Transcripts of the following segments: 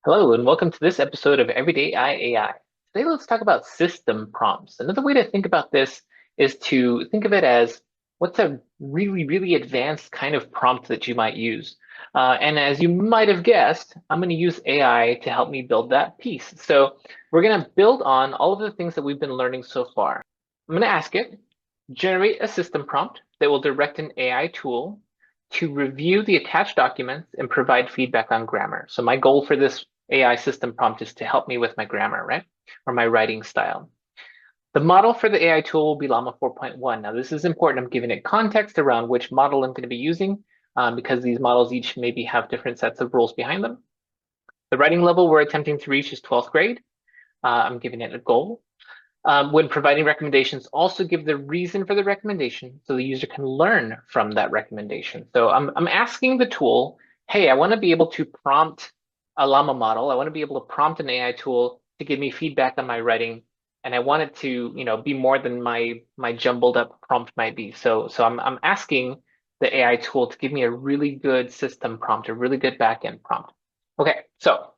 Hello, and welcome to this episode of Everyday AI. Today, let's talk about system prompts. Another way to think about this is to think of it as what's a really advanced kind of prompt that you might use. And as you might have guessed, I'm going to use AI to help me build that piece. So we're going to build on all of the things that we've been learning so far. I'm going to ask it, generate a system prompt that will direct an AI tool to review the attached documents and provide feedback on grammar. So my goal for this AI system prompt is to help me with my grammar, right? Or my writing style. The model for the AI tool will be Llama 4.1. Now, this is important. I'm giving it context around which model I'm going to be using because these models each maybe have different sets of rules behind them. The writing level we're attempting to reach is 12th grade. I'm giving it a goal. When providing recommendations, also give the reason for the recommendation so the user can learn from that recommendation. So I'm asking the tool, hey, I want to be able to prompt a Llama model. I want to be able to prompt an AI tool to give me feedback on my writing. And I want it to, be more than my jumbled up prompt might be. So I'm asking the AI tool to give me a really good system prompt, a really good backend prompt. Okay, so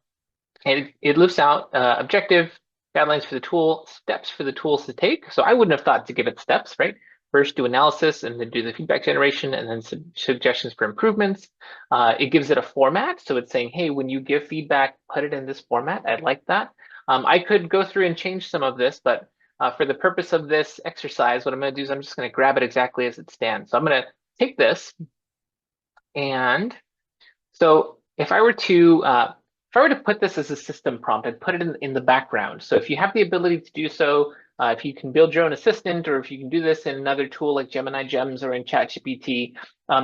it lists out objective, guidelines for the tool, steps for the tools to take. So I wouldn't have thought to give it steps, right? First do analysis and then do the feedback generation and then suggestions for improvements. It gives it a format. So it's saying, hey, when you give feedback, put it in this format. I like that. I could go through and change some of this, but for the purpose of this exercise, what I'm going to do is I'm just going to grab it exactly as it stands. So I'm going to take this and so if I were to put this as a system prompt, I'd put it in the background. So if you have the ability to do so, if you can build your own assistant, or if you can do this in another tool like Gemini Gems or in ChatGPT,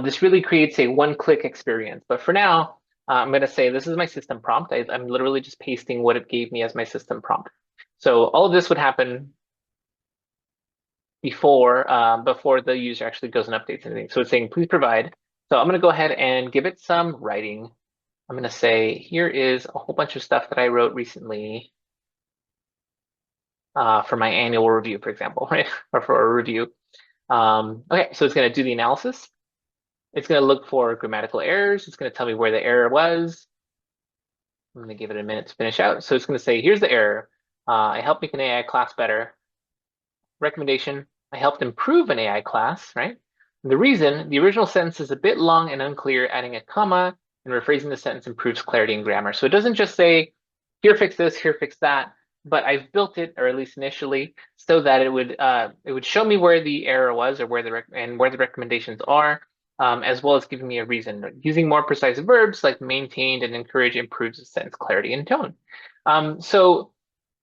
this really creates a one-click experience. But for now, I'm going to say this is my system prompt. I'm literally just pasting what it gave me as my system prompt. So all of this would happen before the user actually goes and updates anything. So it's saying, please provide. So I'm going to go ahead and give it some writing. I'm going to say, here is a whole bunch of stuff that I wrote recently for my annual review, for example, right? Or for a review. Okay, so it's going to do the analysis. It's going to look for grammatical errors. It's going to tell me where the error was. I'm going to give it a minute to finish out. So it's going to say, here's the error. I helped make an AI class better. Recommendation, I helped improve an AI class, right? And the reason, the original sentence is a bit long and unclear, adding a comma and rephrasing the sentence improves clarity and grammar. So it doesn't just say, here, fix this, here, fix that, but I've built it, or at least initially, so that it would show me where the error was or where the recommendations are, as well as giving me a reason. Using more precise verbs like maintained and encourage improves the sentence clarity and tone. So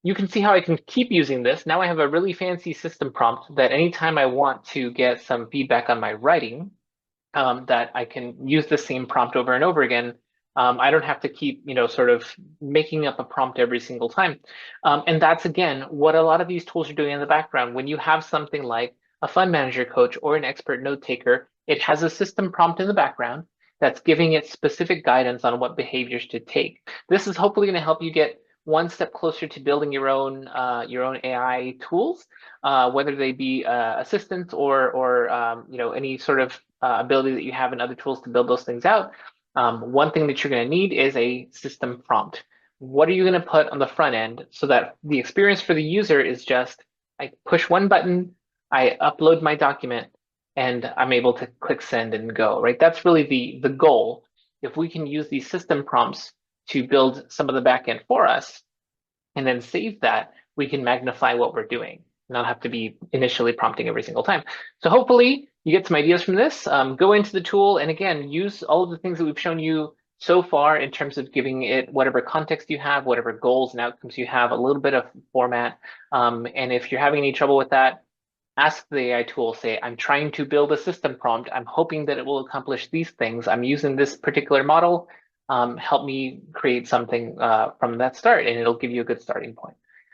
you can see how I can keep using this. Now I have a really fancy system prompt that anytime I want to get some feedback on my writing, that I can use the same prompt over and over again. I don't have to keep, sort of making up a prompt every single time. And that's, again, what a lot of these tools are doing in the background. When you have something like a fund manager coach or an expert note taker, it has a system prompt in the background that's giving it specific guidance on what behaviors to take. This is hopefully going to help you get one step closer to building your own AI tools, whether they be assistants or any sort of ability that you have in other tools to build those things out. One thing that you're going to need is a system prompt. What are you going to put on the front end so that the experience for the user is just, I push one button, I upload my document, and I'm able to click send and go, right? That's really the goal. If we can use these system prompts to build some of the backend for us and then save that, we can magnify what we're doing, not have to be initially prompting every single time. So hopefully you get some ideas from this. Go into the tool and again, use all of the things that we've shown you so far in terms of giving it whatever context you have, whatever goals and outcomes you have, a little bit of format. And if you're having any trouble with that, ask the AI tool, say, I'm trying to build a system prompt. I'm hoping that it will accomplish these things. I'm using this particular model. Help me create something from that start, and it'll give you a good starting point.